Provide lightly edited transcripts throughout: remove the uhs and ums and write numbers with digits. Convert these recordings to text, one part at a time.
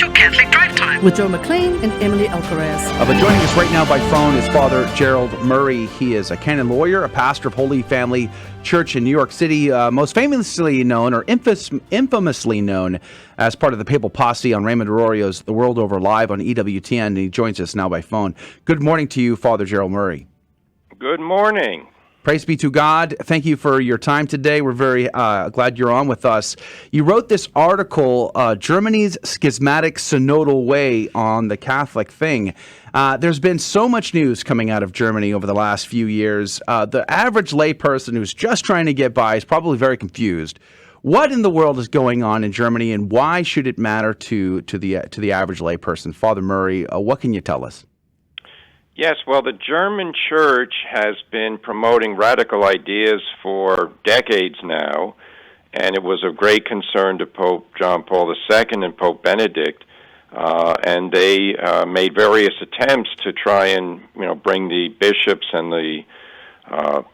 It's your Catholic Drive Time with Joe McClane and EmilyiAlcaraz. But joining us right now by phone is Father Gerald Murray. He is a canon lawyer, a pastor of Holy Family Church in New York City, most famously known or infamously known as part of the papal posse on Raymond Arroyo's The World Over Live on EWTN, and he joins us now by phone. Good morning to you, Father Gerald Murray. Good morning. Praise be to God. Thank you for your time today. We're very glad you're on with us. You wrote this article, Germany's Schismatic Synodal Way on the Catholic Thing. There's been so much news coming out of Germany over the last few years. The average layperson who's just trying to get by is probably very confused. What in the world is going on in Germany, and why should it matter to the average layperson? Father Murray, what can you tell us? Yes, well, the German Church has been promoting radical ideas for decades now, and it was of great concern to Pope John Paul II and Pope Benedict, and they made various attempts to try and bring the bishops and the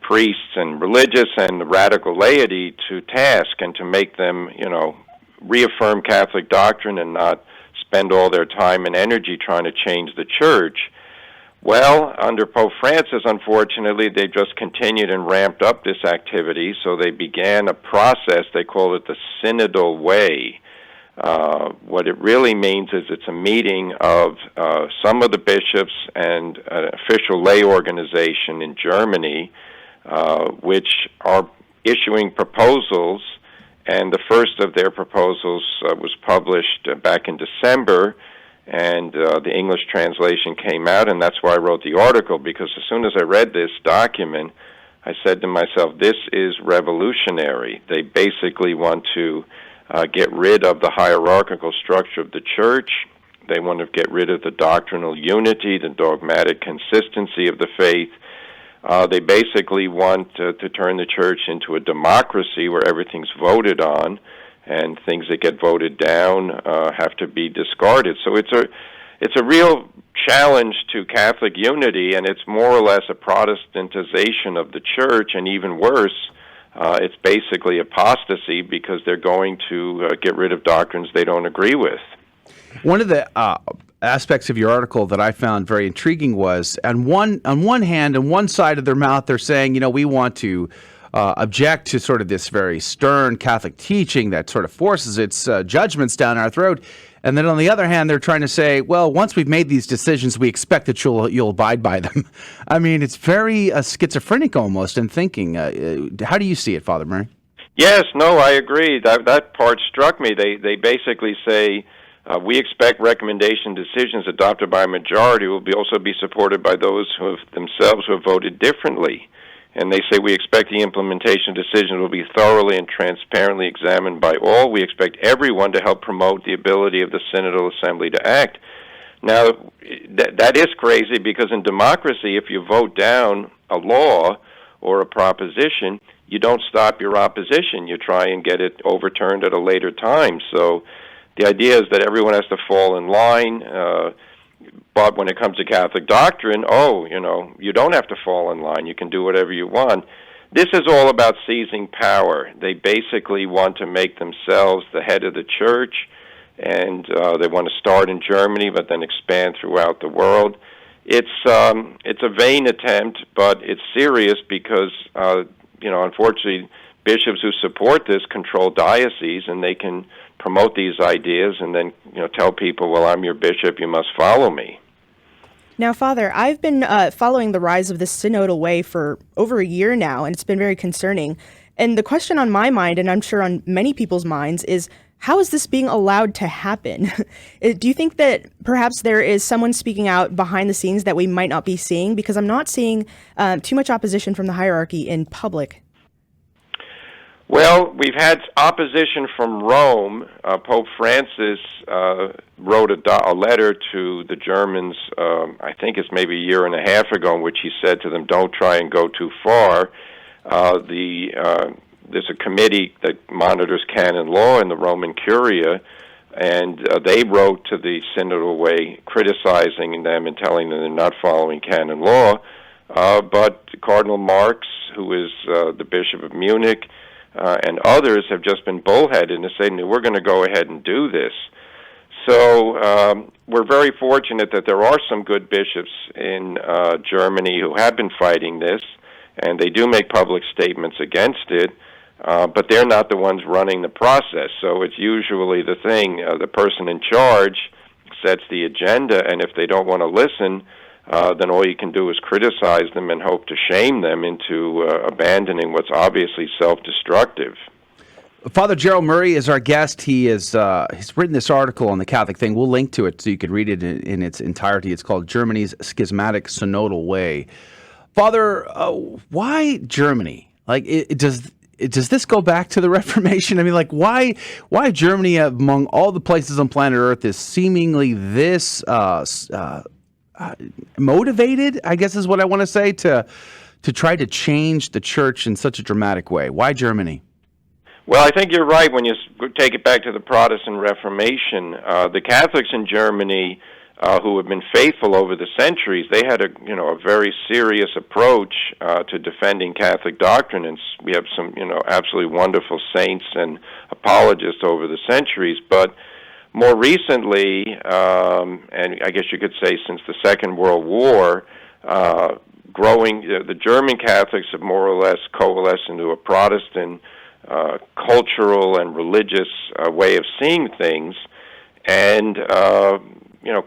priests and religious and the radical laity to task and to make them, reaffirm Catholic doctrine and not spend all their time and energy trying to change the Church. Well, under Pope Francis, unfortunately, they just continued and ramped up this activity, so they began a process, they call it the Synodal Way. What it really means is it's a meeting of some of the bishops and an official lay organization in Germany, which are issuing proposals, and the first of their proposals was published back in December, and the English translation came out, and that's why I wrote the article, because as soon as I read this document, I said to myself, this is revolutionary. They basically want to get rid of the hierarchical structure of the Church. They want to get rid of the doctrinal unity, the dogmatic consistency of the faith. They basically want to turn the Church into a democracy where everything's voted on, and things that get voted down have to be discarded. So it's a real challenge to Catholic unity, and it's more or less a Protestantization of the Church, and even worse, it's basically apostasy because they're going to get rid of doctrines they don't agree with. One of the aspects of your article that I found very intriguing was, on one hand, on one side of their mouth, they're saying, we want to object to sort of this very stern Catholic teaching that sort of forces its judgments down our throat. And then on the other hand, they're trying to say, well, once we've made these decisions, we expect that you'll abide by them. I mean, it's very schizophrenic almost in thinking. How do you see it, Father Murray? Yes, no, I agree. That part struck me. They basically say, we expect recommendation decisions adopted by a majority will also be supported by those who have voted differently. And they say we expect the implementation decision will be thoroughly and transparently examined by all. We expect everyone to help promote the ability of the Synodal Assembly to act. Now, that is crazy because in democracy, if you vote down a law or a proposition, you don't stop your opposition. You try and get it overturned at a later time. So the idea is that everyone has to fall in line. But when it comes to Catholic doctrine, you don't have to fall in line. You can do whatever you want. This is all about seizing power. They basically want to make themselves the head of the Church, and they want to start in Germany but then expand throughout the world. It's a vain attempt, but it's serious because, unfortunately, bishops who support this control dioceses, and they can promote these ideas and then tell people, well, I'm your bishop, you must follow me. Now, Father, I've been following the rise of this synodal way for over a year now, and it's been very concerning. And the question on my mind, and I'm sure on many people's minds, is how is this being allowed to happen? Do you think that perhaps there is someone speaking out behind the scenes that we might not be seeing? Because I'm not seeing too much opposition from the hierarchy in public. Well, we've had opposition from Rome. Pope Francis wrote a letter to the Germans, I think it's maybe a year and a half ago, in which he said to them, don't try and go too far. There's a committee that monitors canon law in the Roman Curia, and they wrote to the Synodal Way criticizing them and telling them they're not following canon law. But Cardinal Marx, who is the Bishop of Munich, and others have just been bullheaded and saying, we're going to go ahead and do this. So we're very fortunate that there are some good bishops in Germany who have been fighting this, and they do make public statements against it, but they're not the ones running the process. So it's usually the person in charge sets the agenda, and if they don't want to listen, then all you can do is criticize them and hope to shame them into abandoning what's obviously self-destructive. Father Gerald Murray is our guest. He's written this article on the Catholic thing. We'll link to it so you can read it in its entirety. It's called Germany's Schismatic Synodal Way. Father, why Germany? Like, does this go back to the Reformation? I mean, like, why Germany, among all the places on planet Earth, is seemingly this motivated, I guess is what I want to say, to try to change the church in such a dramatic way? Why Germany? Well, I think you're right when you take it back to the Protestant Reformation. The Catholics in Germany, who have been faithful over the centuries, they had a very serious approach to defending Catholic doctrine, and we have some absolutely wonderful saints and apologists over the centuries. But more recently, and I guess you could say since the Second World War, the German Catholics have more or less coalesced into a Protestant cultural and religious way of seeing things, and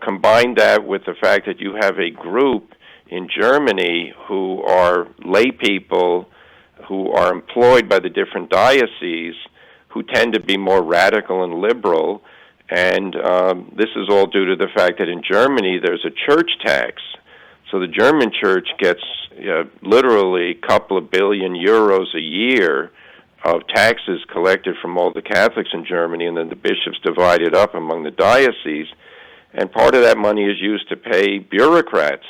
combine that with the fact that you have a group in Germany who are lay people who are employed by the different dioceses who tend to be more radical and liberal, and this is all due to the fact that in Germany there's a church tax. So the German church gets literally a couple of billion euros a year of taxes collected from all the Catholics in Germany, and then the bishops divide it up among the dioceses. And part of that money is used to pay bureaucrats.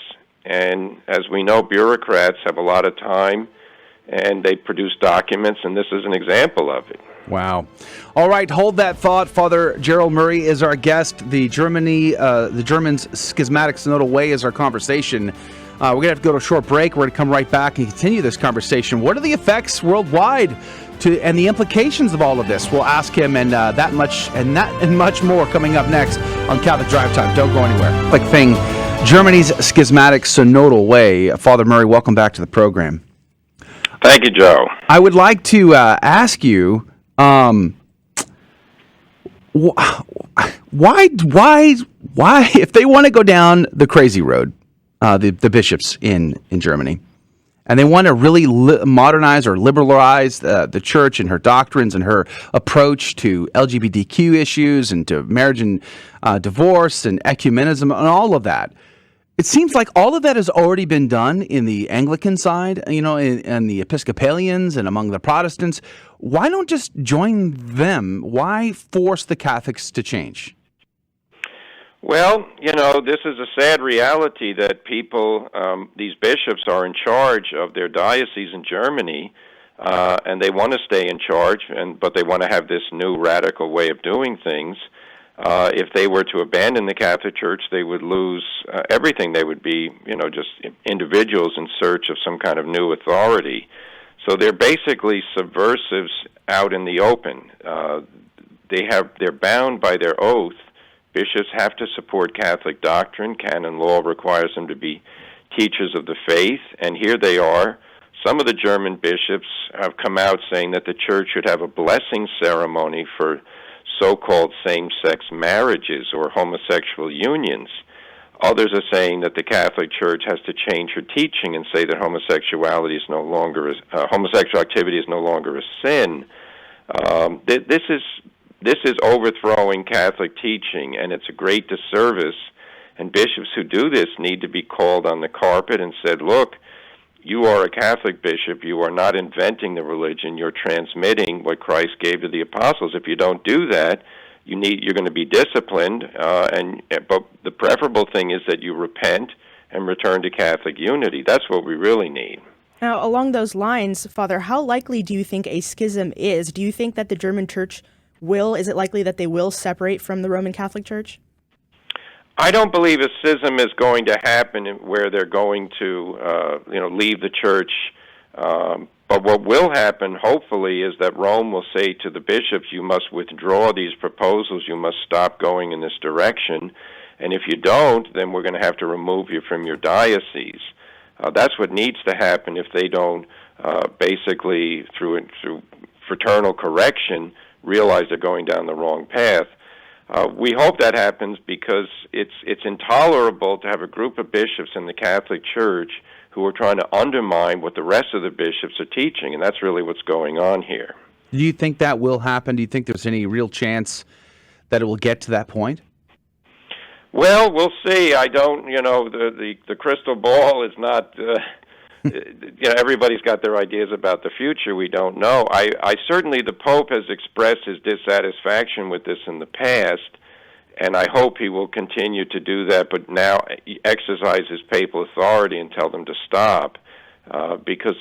And as we know, bureaucrats have a lot of time, and they produce documents, and this is an example of it. Wow. All right, hold that thought. Father Gerald Murray is our guest. The German's Schismatic Synodal Way is our conversation. We're going to have to go to a short break. We're going to come right back and continue this conversation. What are the effects worldwide and the implications of all of this? We'll ask him, and that and much more coming up next on Catholic Drive Time. Don't go anywhere. Quick thing, Germany's Schismatic Synodal Way. Father Murray, welcome back to the program. Thank you, Joe. I would like to ask you, why, if they want to go down the crazy road, the bishops in Germany, and they want to really modernize or liberalize the church and her doctrines and her approach to LGBTQ issues and to marriage and divorce and ecumenism and all of that. It seems like all of that has already been done in the Anglican side, and the Episcopalians and among the Protestants. Why don't just join them? Why force the Catholics to change? Well, this is a sad reality that people, these bishops are in charge of their diocese in Germany, and they want to stay in charge, but they want to have this new radical way of doing things. If they were to abandon the Catholic Church, they would lose everything. They would be, just individuals in search of some kind of new authority. So they're basically subversives out in the open. They're bound by their oath. Bishops have to support Catholic doctrine. Canon law requires them to be teachers of the faith, and here they are. Some of the German bishops have come out saying that the Church should have a blessing ceremony for so-called same-sex marriages or homosexual unions. Others are saying that the Catholic Church has to change her teaching and say that homosexual activity is no longer a sin. This is overthrowing Catholic teaching, and it's a great disservice. And bishops who do this need to be called on the carpet and said, look, you are a Catholic bishop. You are not inventing the religion. You're transmitting what Christ gave to the apostles. If you don't do that, you're going to be disciplined. But the preferable thing is that you repent and return to Catholic unity. That's what we really need. Now, along those lines, Father, how likely do you think a schism is? Do you think that the German Church is it likely that they will separate from the Roman Catholic Church? I don't believe a schism is going to happen where they're going to, leave the church But what will happen, hopefully, is that Rome will say to the bishops, you must withdraw these proposals, you must stop going in this direction, and if you don't, then we're going to have to remove you from your diocese. That's what needs to happen if they don't basically, through fraternal correction, realize they're going down the wrong path. We hope that happens because it's intolerable to have a group of bishops in the Catholic Church who are trying to undermine what the rest of the bishops are teaching, and that's really what's going on here. Do you think that will happen? Do you think there's any real chance that it will get to that point? Well, we'll see. I don't, the crystal ball is not, everybody's got their ideas about the future. We don't know. I certainly, the Pope has expressed his dissatisfaction with this in the past, and I hope he will continue to do that, but now exercise his papal authority and tell them to stop, because,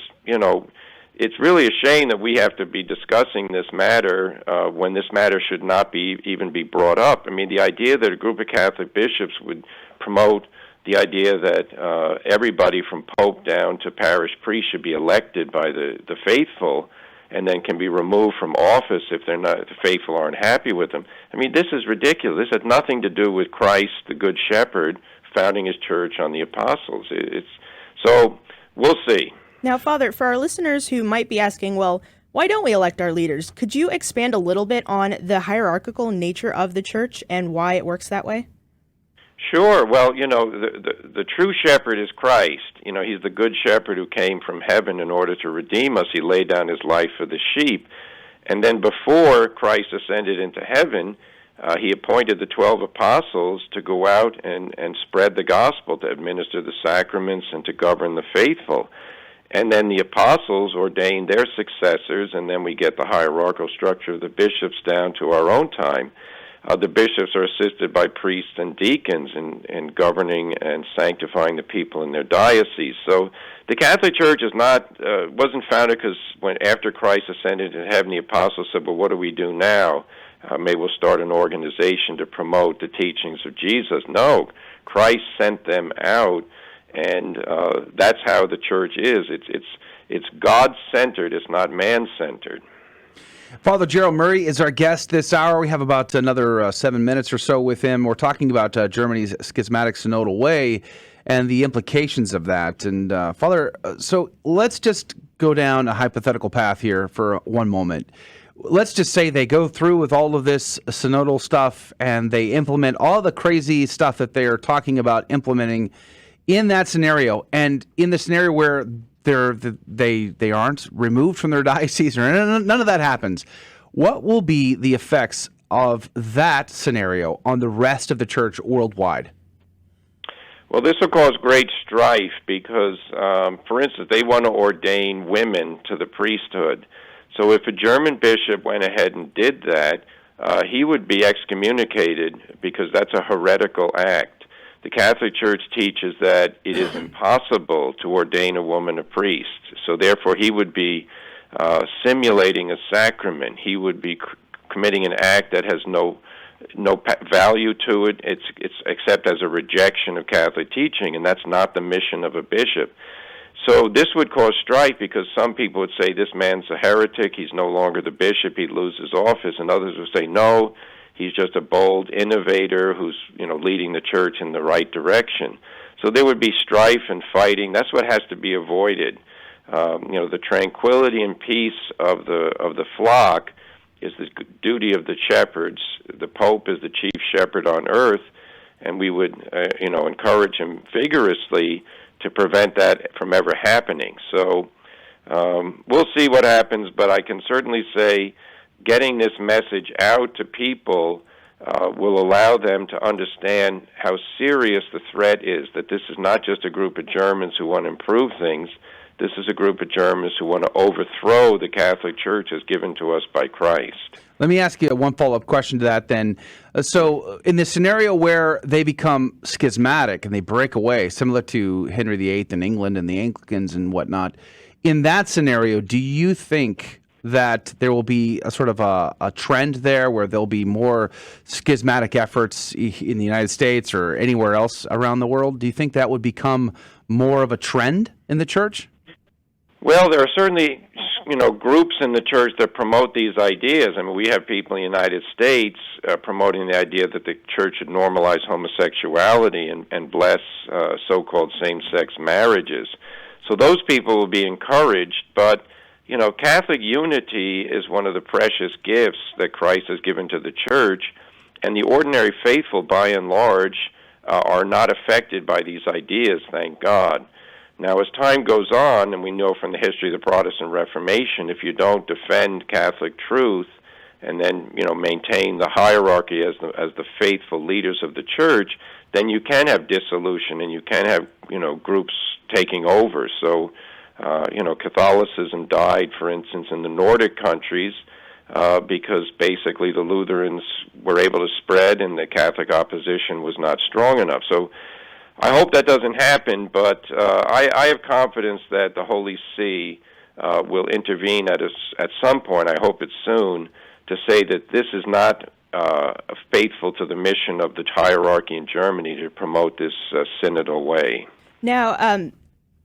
it's really a shame that we have to be discussing this matter when this matter should not even be brought up. I mean, the idea that a group of Catholic bishops would promote the idea that everybody from Pope down to parish priest should be elected by the faithful and then can be removed from office if the faithful aren't happy with them. I mean, this is ridiculous. This has nothing to do with Christ, the Good Shepherd, founding his church on the apostles. So we'll see. Now, Father, for our listeners who might be asking, well, why don't we elect our leaders? Could you expand a little bit on the hierarchical nature of the church and why it works that way? Sure. Well, the true shepherd is Christ. He's the good shepherd who came from heaven in order to redeem us. He laid down his life for the sheep. And then before Christ ascended into heaven, he appointed the 12 apostles to go out and spread the gospel, to administer the sacraments, and to govern the faithful. And then the apostles ordained their successors, and then we get the hierarchical structure of the bishops down to our own time. The bishops are assisted by priests and deacons in governing and sanctifying the people in their diocese. So the Catholic Church is wasn't founded because after Christ ascended into heaven, the apostles said, well, what do we do now? Maybe we'll start an organization to promote the teachings of Jesus. No, Christ sent them out. And that's how the church is. It's God-centered. It's not man-centered. Father Gerald Murray is our guest this hour. We have about another 7 minutes or so with him. We're talking about Germany's Schismatic Synodal Way and the implications of that. And Father, so let's just go down a hypothetical path here for one moment. Let's just say they go through with all of this synodal stuff and they implement all the crazy stuff that they are talking about implementing in that scenario, and in the scenario where they aren't removed from their diocese or none of that happens, what will be the effects of that scenario on the rest of the church worldwide? Well, this will cause great strife because, for instance, they want to ordain women to the priesthood. So if a German bishop went ahead and did that, he would be excommunicated because that's a heretical act. The Catholic Church teaches that it is impossible to ordain a woman a priest, so therefore he would be simulating a sacrament. He would be committing an act that has no value to it. It's except as a rejection of Catholic teaching, and that's not the mission of a bishop. So this would cause strife because some people would say this man's a heretic, he's no longer the bishop, he'd lose his office, and others would say no, he's just a bold innovator who's, leading the church in the right direction. So there would be strife and fighting. That's what has to be avoided. The tranquility and peace of the flock is the duty of the shepherds. The Pope is the chief shepherd on earth, and we would, encourage him vigorously to prevent that from ever happening. So we'll see what happens, but I can certainly say getting this message out to people will allow them to understand how serious the threat is, that this is not just a group of Germans who want to improve things. This is a group of Germans who want to overthrow the Catholic Church as given to us by Christ. Let me ask you one follow-up question to that then. So in the scenario where they become schismatic and they break away, similar to Henry VIII in England and the Anglicans and whatnot, in that scenario, do you think that there will be a sort of a trend there where there'll be more schismatic efforts in the United States or anywhere else around the world? Do you think that would become more of a trend in the church? Well, there are certainly, groups in the church that promote these ideas. I mean, we have people in the United States promoting the idea that the church should normalize homosexuality and bless so-called same-sex marriages. So those people will be encouraged, but, Catholic unity is one of the precious gifts that Christ has given to the church, and the ordinary faithful, by and large, are not affected by these ideas, thank God. Now, as time goes on, and we know from the history of the Protestant Reformation, if you don't defend Catholic truth and then, maintain the hierarchy as the faithful leaders of the church, then you can have dissolution and you can have, groups taking over. So, Catholicism died, for instance, in the Nordic countries because basically the Lutherans were able to spread and the Catholic opposition was not strong enough. So, I hope that doesn't happen, but I have confidence that the Holy See will intervene at some point, I hope it's soon, to say that this is not faithful to the mission of the hierarchy in Germany to promote this synodal way. Now,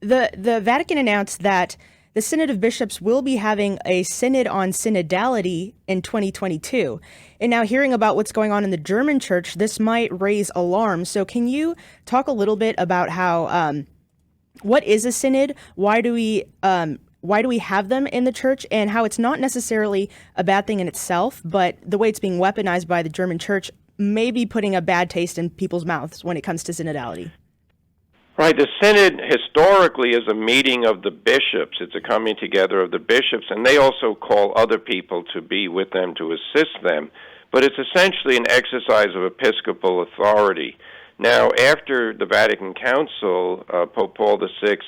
the Vatican announced that the Synod of Bishops will be having a synod on synodality in 2022. And now hearing about what's going on in the German church, this might raise alarm. So can you talk a little bit about how, what is a synod? Why do we have them in the church, and how it's not necessarily a bad thing in itself, but the way it's being weaponized by the German church may be putting a bad taste in people's mouths when it comes to synodality? Right. The Synod historically is a meeting of the bishops. It's a coming together of the bishops, and they also call other people to be with them to assist them. But it's essentially an exercise of episcopal authority. Now, after the Vatican Council, Pope Paul VI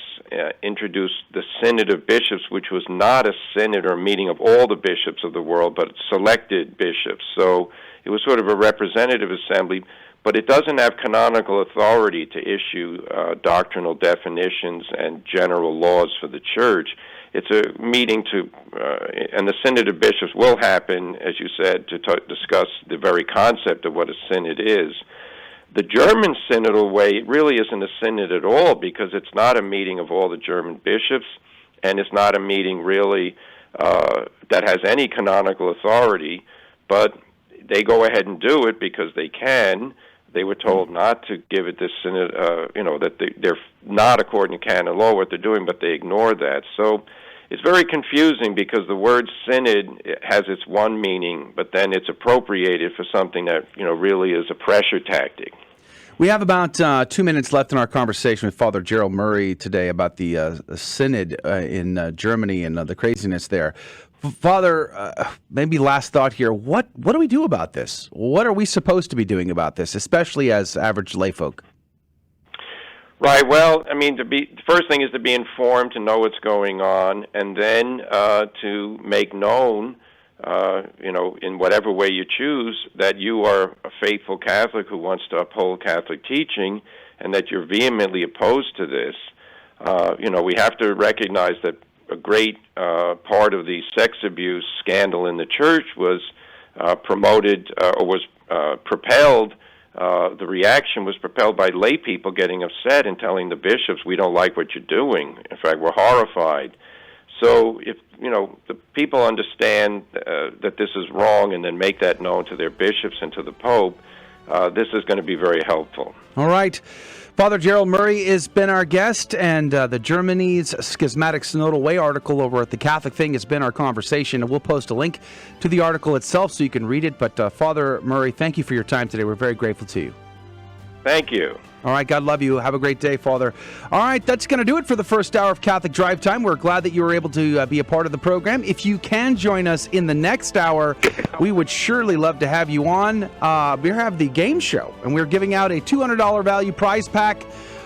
introduced the Synod of Bishops, which was not a synod or a meeting of all the bishops of the world, but selected bishops. So it was sort of a representative assembly, but it doesn't have canonical authority to issue doctrinal definitions and general laws for the church. It's a meeting and the Synod of Bishops will happen, as you said, to discuss the very concept of what a synod is. The German Synodal Way really isn't a synod at all, because it's not a meeting of all the German bishops, and it's not a meeting really that has any canonical authority, but they go ahead and do it because they can. They were told not to give it this synod, that they're not according to canon law what they're doing, but they ignore that. So it's very confusing, because the word synod has its one meaning, but then it's appropriated for something that, really is a pressure tactic. We have about 2 minutes left in our conversation with Father Gerald Murray today about the synod in Germany and the craziness there. Father, maybe last thought here. What do we do about this? What are we supposed to be doing about this, especially as average layfolk? Right. Well, I mean, the first thing is to be informed, to know what's going on, and then to make known, in whatever way you choose, that you are a faithful Catholic who wants to uphold Catholic teaching, and that you're vehemently opposed to this. We have to recognize that a great part of the sex abuse scandal in the church was promoted or was propelled. The reaction was propelled by lay people getting upset and telling the bishops, "We don't like what you're doing. In fact, we're horrified." So if the people understand that this is wrong, and then make that known to their bishops and to the Pope, this is going to be very helpful. All right. Father Gerald Murray has been our guest, and the Germany's Schismatic Synodal Way article over at the Catholic Thing has been our conversation, and we'll post a link to the article itself so you can read it. But Father Murray, thank you for your time today. We're very grateful to you. Thank you. All right, God love you. Have a great day, Father. All right, that's going to do it for the first hour of Catholic Drive Time. We're glad that you were able to be a part of the program. If you can join us in the next hour, we would surely love to have you on. We have the game show, and we're giving out a $200 value prize pack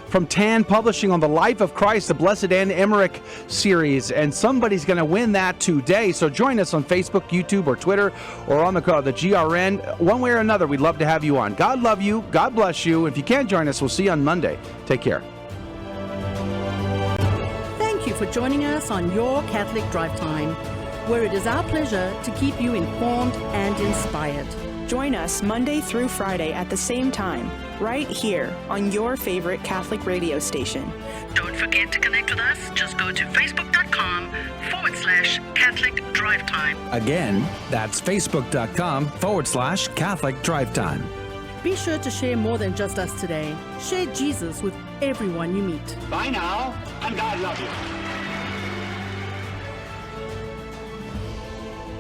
from TAN Publishing on the Life of Christ, the Blessed Anne Emmerich series, and somebody's going to win that today. So join us on Facebook, YouTube, or Twitter, or on the GRN. One way or another, we'd love to have you on. God love you. God bless you. If you can't join us, we'll see you on Monday. Take care. Thank you for joining us on Your Catholic Drive Time, where it is our pleasure to keep you informed and inspired. Join us Monday through Friday at the same time, right here on your favorite Catholic radio station. Don't forget to connect with us. Just go to facebook.com/Catholic Drive Time. Again, that's facebook.com/Catholic Drive Time. Be sure to share more than just us today. Share Jesus with everyone you meet. Bye now, and God love you.